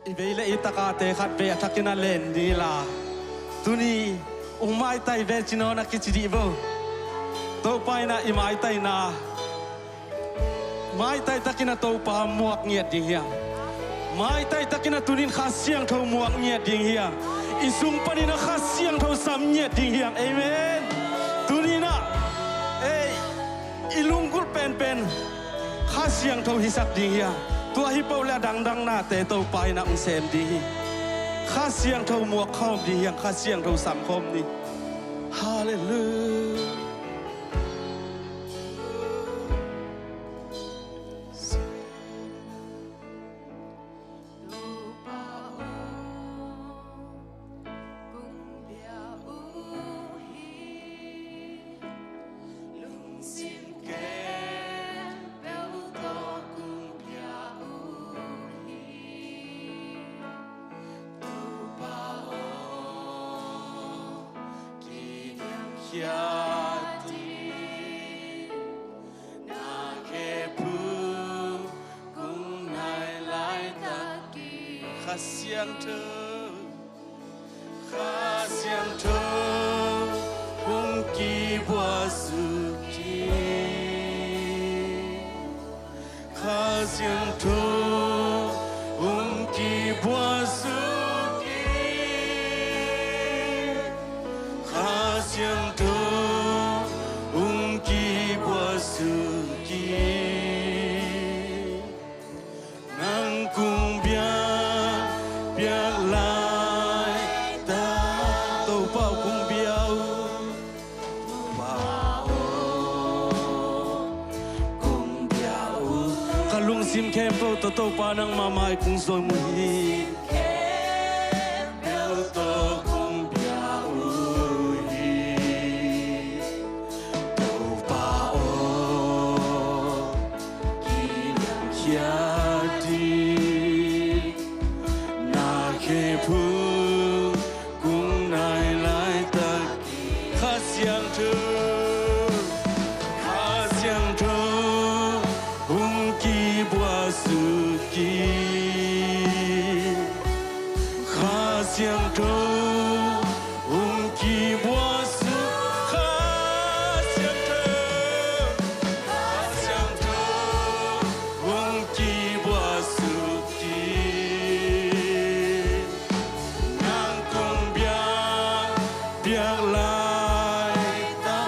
Ibele itakate khat be atakina len di la tuni umai tai be chino na kichidi bo to pai na imai tai na mai tai takina to pa muak ngiat ding hiang mai tai takina tunin khasiang tho muak ngiat ding hiang isung panina khasiang tho sam ngiat ding hiang amen tunina ilungkul pen khasiang tho hisak ding hiang tua hi pau la dang na te to pai na sem di kha siang thau muak khom di yang kha siang thau sam khom ni hallelujah khasiang thơ hung ki bua suki khasiang thơ hung ki bua suki khasiang thơ hung ki bua suki nang cung bia lại ta tàu bao cung biao cung biao kalung sim kem po to to pa nang mamay kung soy muhi biao to cung biao tàu bao kinang hiati khe phương cung nai lai ta kha siang thơ hung ki bua su ki kha siang thơ hung ki bua su kha siang thơ hung ki bua su ki biar lại ta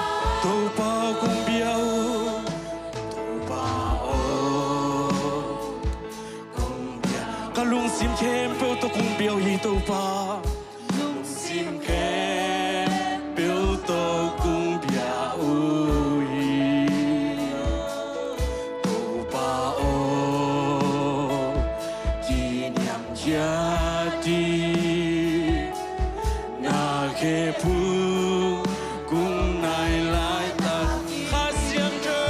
tàu bao cung biao kalung sim kem peo to cung biao hi tàu pa lung sim kem peo to cung biao hi tàu pa kỷ niệm gia đi khe phương cung nai lai ta kha siang thơ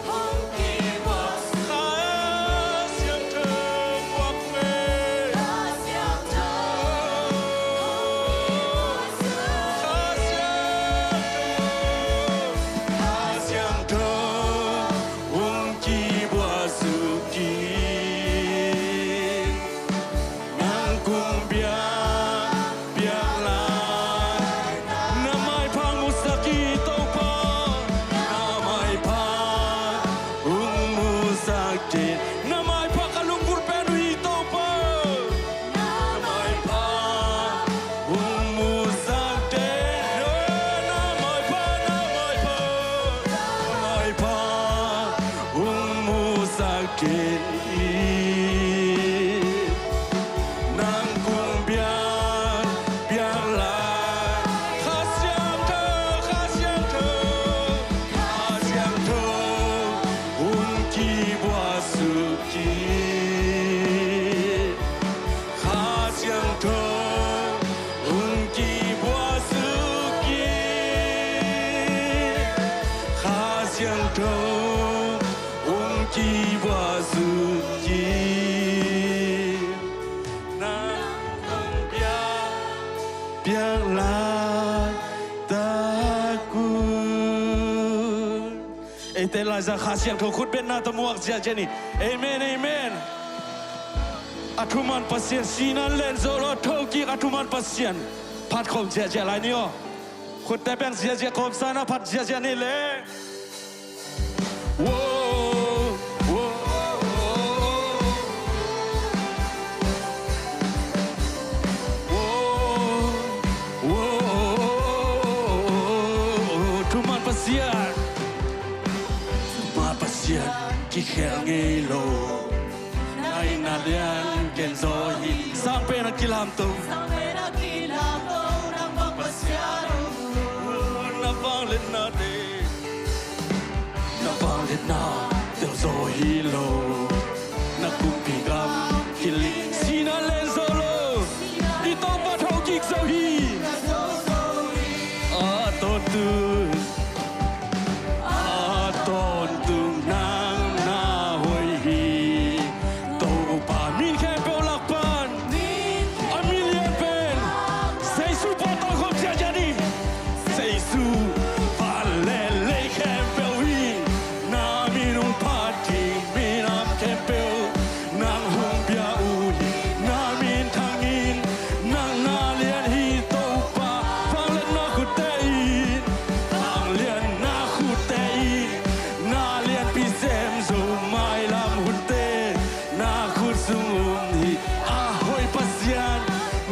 hung ki bua kha siang thơ muak me kha siang thơ hung ki bua su ki cung bia lại namai phang musaki tau pa namai pa musaki namai pa kalung kurpen hi tau pa namai pa musaki namai pa musaki ki bua su ki nang cung biar lại ta kun te la za kha siang tho khut ben na tamuak sia jeni. Amen, amen. Atuman pasien sinan len zolo toki atuman pasien. Pat kom sia lai ni o. Khut te beng sia kom sana pat sia ni le. Whoa, whoa, whoa, whoa. Tuman pasien. Tuman pasien. Kikhel ngelo. Nai nalian kenzohi. Sampai nak kilam tu. Sampai nak kilam tu nampak pasien. Nabang let na de. Nabang let na. Kenzohi lo. Nakupigam kili. Sina len solo. Di tempat hokik zohi. Aton tu. Aton tu nang na hoi hi. Tau pa min khem pe lak pan. A million pen. Sei su potong khom sia jadi. Sei su vale le khem pe wi. Na minung pati minam khem pe. Nang hong bia ui. Na min thangin. Nang na lian hi tau pa. Phang let na khu te in. Phang lian na khu te in. Na lian pi sem zo mai lam hun te. Na khu sum hi. Ahoy pasien.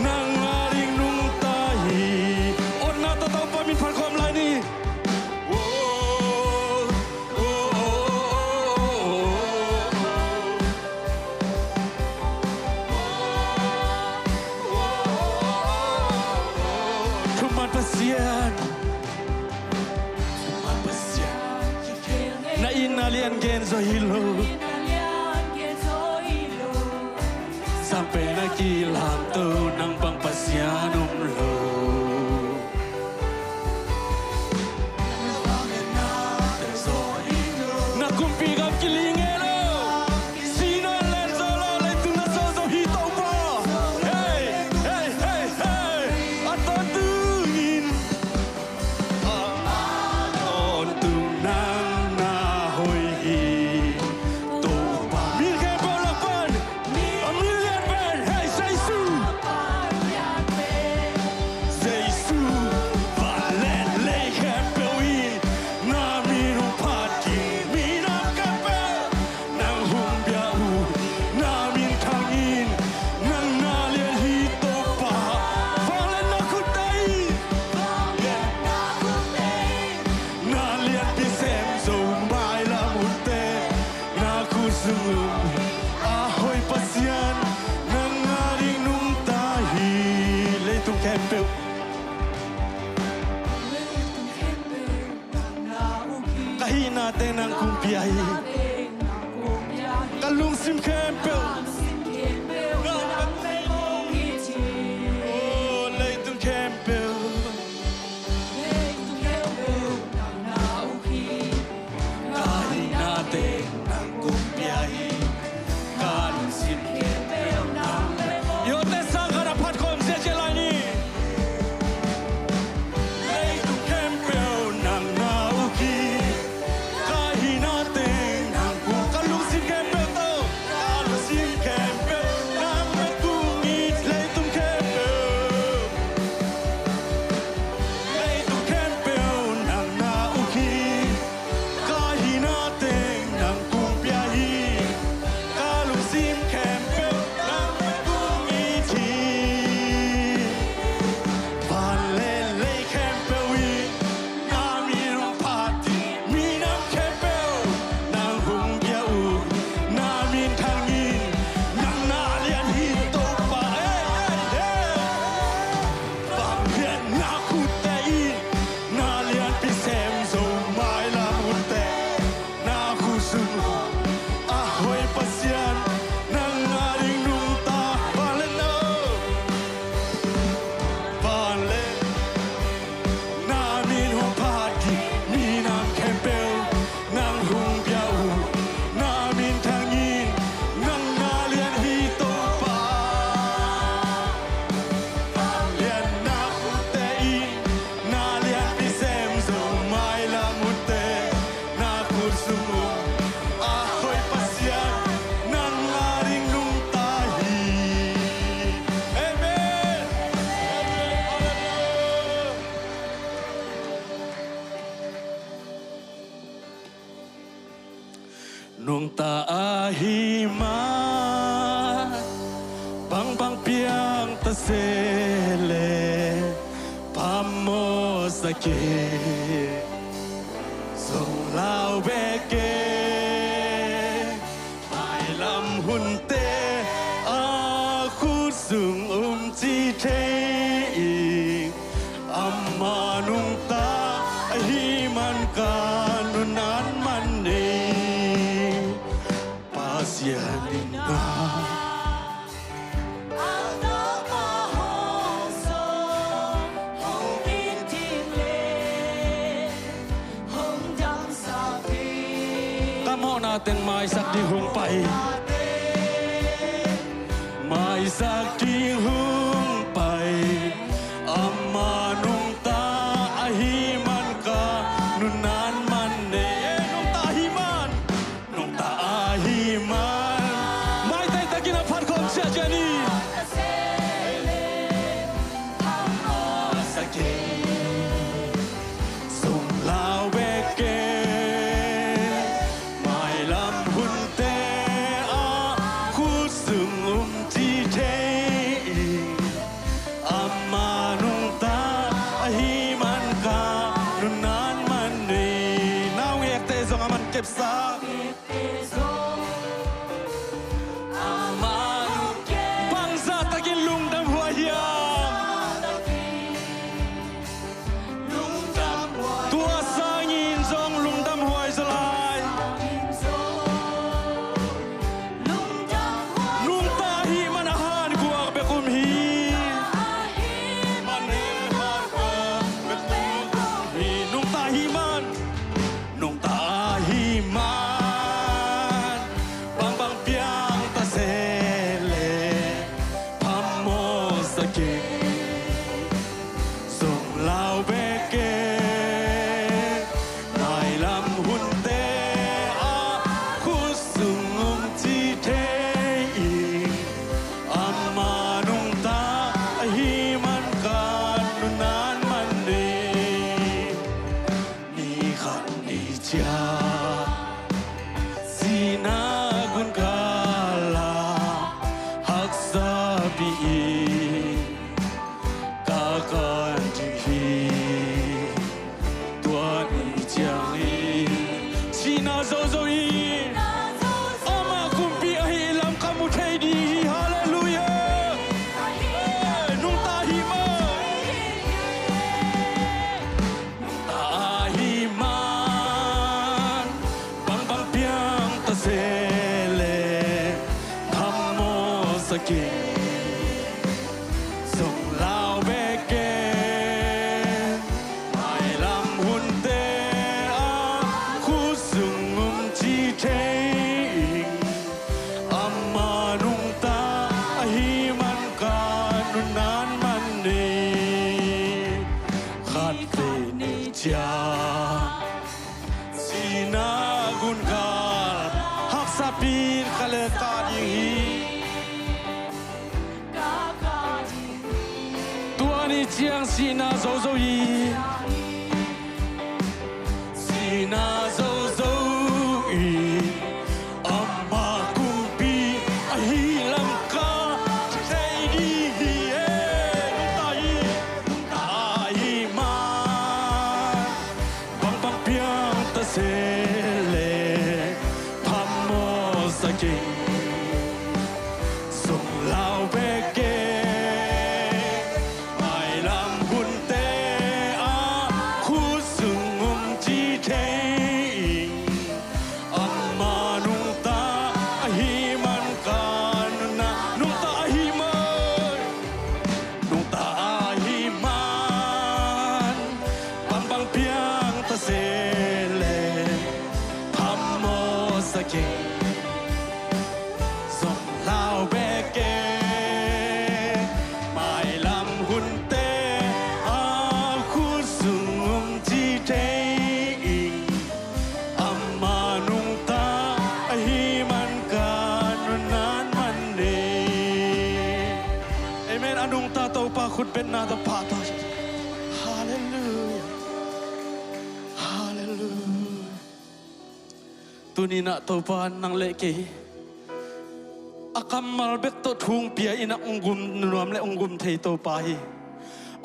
Nang ngaring nung tahi. On na tatau pa min phan khom lai ni. Tuman pasien. Tuman pasien. Na inalian genzo hilo. Sampai nak kilam tu nang bang pasianum lo. Nak kumpi gam kilingelo. Sina len zolo le tu na zo hito pa. Hey, hey, hey, hey. Aton tu in. Aton tu nang na hoi hi. Tu pa min ke bolak pan. A million pen. Hey, say su. Say su. Valen le kepe wi. Na minum pati. Minam kepe. Nang hum bia u. Na min thangin. Nang na lian hito pa. Valen na kutai. Na lian pi sem zo mai la munte. Na kusum. Ahoy pasien. Nang ngaring nung tahi. Leitung kempel. Kahina tenang kumpiai. Kalung sim kempel. Oh, leitung kempel. Kahina tenang kumpiai. Kalung sim kempel. Yo te sangka dapat kom sia lai ni. Leitung kempel nang nauki. Kahina tenang ku kalung sim kempel tu. Kalung sim kempel. tahiman bang piang tasele pamosake song lao beke mai lam hunte aku sung chi te amanung ta himan kanunan mani pasianin na natin maisak di humpay maisak di humpay amanung ta ahiman ka nunan man nung tahiman nung taahiman may tay taginapad ko siya jani sakit sumlaw bekeเก็บซาบางซาตะกินลุงดำหัวยามตัวซายินจงลุงดำหัวสลายลุงตาฮีมันอาหารกวกเบกุมฮีมันเฮฮาร์กวกเบกุมฮีลุงตาฮีมันลุงตาhiman bang piang tasele pamosake song lao beke mai lam hunte aku sungum chi te amanung ta himan kanunan mani ni khan ni cha sinagun kala haksabi kakan dihi tuan ijangi sina zozoi ama kumpi ahilam kamu tedi haleluya nung tahima tahiman bang piang tasele pamosake song lao beke mai lam hunte aku sungum chi te amanung ta ahiman kanunan mani khate ni cha sinagun kal hak sapir kale kadi tuani chiang sina zo yi sina zo yi amma kumpi ahilam ka tay di tai ma bang piang tasele pamosake song lao beke mai lam hunte aku sungum chi te amanung ta ahiman kanuna nung ta ahiman bang piang tasele pamosake song lao beke mai lam hunte aku sungum chi te amanung ta ahiman kanunan mani amen anung ta tau pa khut ben na ta pa ta hallelujah hallelujah tu tunina topan nang leke akam malbek to thung pia ina ungum nuam le ungum thei to pai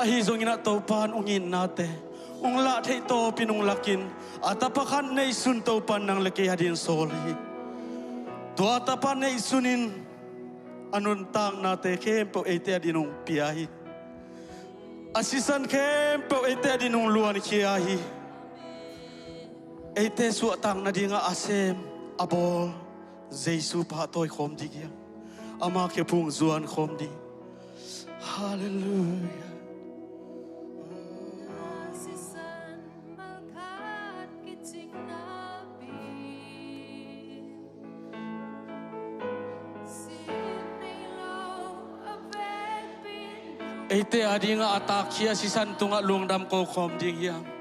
ahi zong ina topan ungin nate ungla thei to pinung lakin atapakhan nei sun topan nang leke hadin soli to atapan nei sunin anun tang nate kempo ete adinung piahi asisan kempo ete adinung luan kiahi ete su tang na dinga asem abol Jesu pa toy khom di gyang ama ke phung zuan khom di hallelujah ete adinga atakia sisan tunga lungdam ko khom di gyang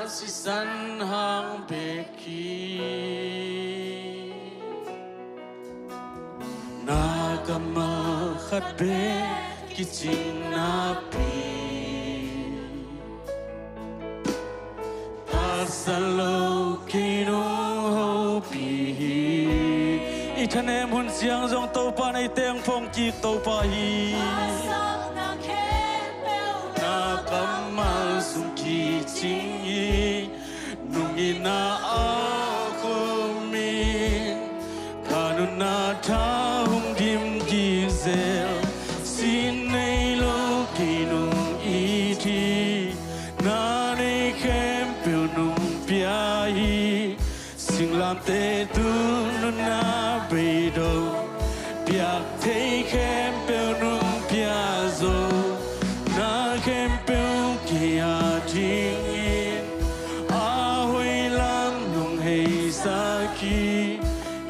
sisan hang beki nagama khat be kiching napi tasalo kino hopi ithane mun siang jong to pa nei teng phong ki to pa hi nagama sum ki ching Nungina ako min kanuna taong dim gizel sinay lokinong iti nanay kempyo nung piyahi singlam te tunun na bedo piyak te kempyo nung piyazo na kempyo kaya tingin Saki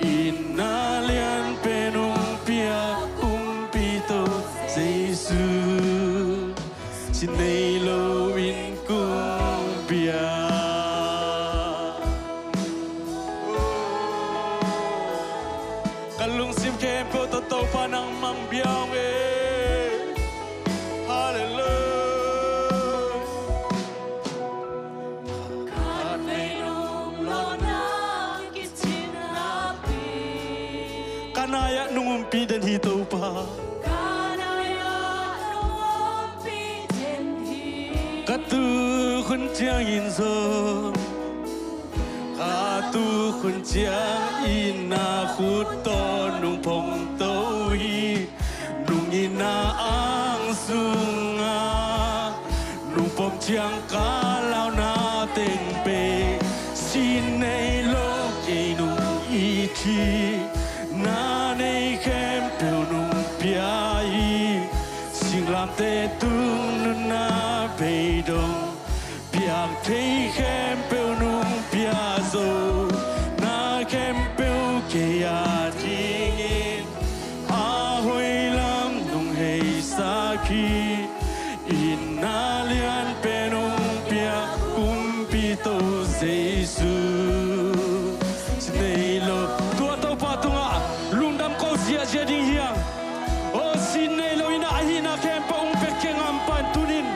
inalian penung pia umpito Jesu sinelo in kumpia kalung sim kempo to panang mang biang hallelujah kanaya nungumpi dan hito pa kanaya nungumpi dan hito katu kun chiang in so katu kun chiang in na khut to nung pong to hi nung ina ang sunga nung pom chiang ka lao na teng pe sin nei lo ke nung iti na nei kempel nung piai singlam te tung na beidong piang te kempel nung piazo na kempel ke adingin ahoy lam nung hei saki inalian penung pia kumpito Jesu sinelo tua tau patunga lundam kau sia ding hiang oh sinelo ina ahina kempa pekeng ampan tunin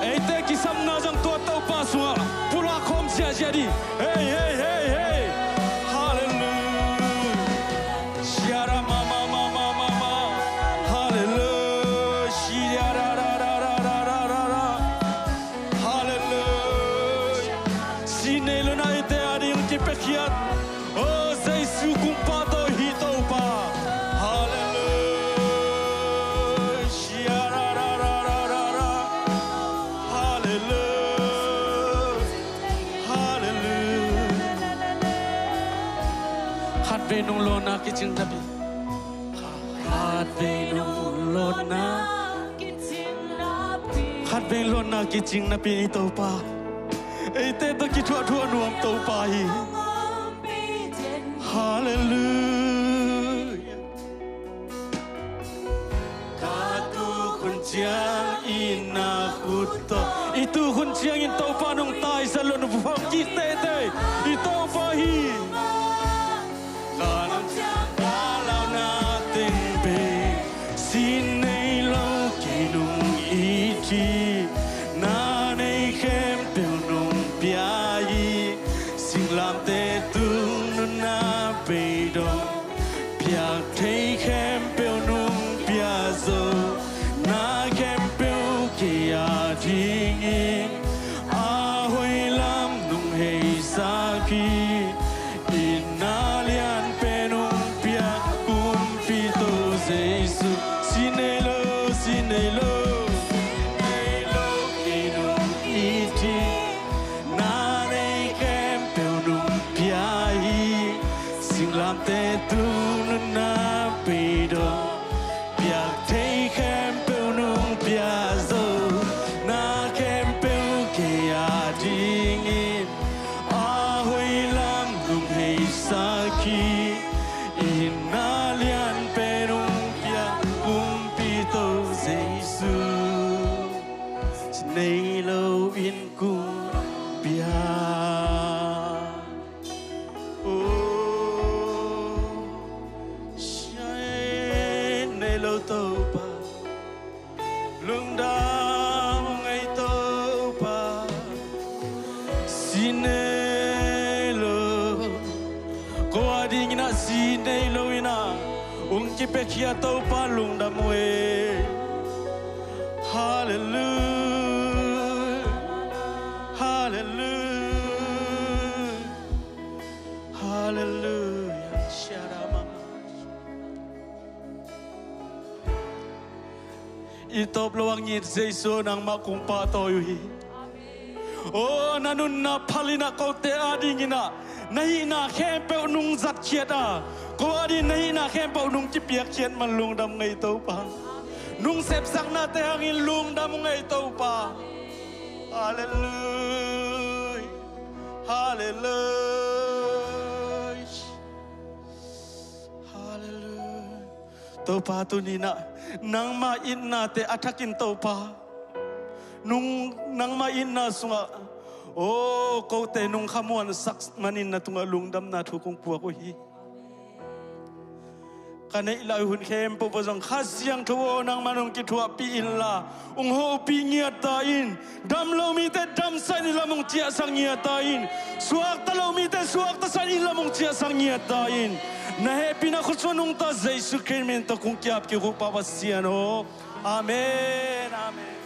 ete kisam nazang tua tau pasua pula kom sia di hey hey hey hey hallelujah siara mama hallelujah siara ra hallelujah sinelo na ite adi yung kipekiat oh Jesu kumpato hito pa hallelujah siara ra hallelujah khat be nung lo na kiching nabi khat be nung lo na khat be lo na kiching nabi ito pa ite to kitwa thua nuam to pa hi hallelujah katu kunciang ina kuto itu kunciang ito pa nung tay sa lon buang kita ito pa hi kanang kalau nating be khi na nay khem bèo nung bia y xin làm tê tung nun na bê đông bia thấy khem bèo nung bia dâu na khem bèo kia ding in a hoi lam nung hei sa khi in na lian bèo nung bia kum phi tô Giêsu xin nay lo làm tê tu nun na bê đông bia thấy khem bèo nung bia dâu na khem bèo kia ding in a hoi lam nung hei sa khi in na lian bèo nung bia kum pi tô Giêsu nay lâu in cung bia tâu ba lung đam ngày tâu ba xin lo ko ading na xin lo ina ung ki pe kia tâu ba lung đam we hallelujah hallelujah hallelujah sharama itop luang yit Giêsu nang makumpa toy. Oh nanun na palina ko te adingina nahi na kempe nung zat khieta ko adi nahi na kempe nung chipiak khiet man lung dam ngai to pa nung sep sak na te hangin lung dam ngai to pa hallelujah hallelujah hallelujah to pa tu ni na nang ma in na te atakin to pa nung nang ma in na sunga oh ko te nung khamuan sak manin na tunga lungdam na thu kong puak o hi kanai lai hun khem po bozong khasiang tho nang manong ki thua pi in la ung ho pi ngia ta in dam lo mi te dam san la mong chia sang ngia ta in suak ta lo mi te suak ta san la mong chia sang ngia ta in na he pina khusonung ta Giêsu Christ men to kung kiap ki rupa wasiano amen amen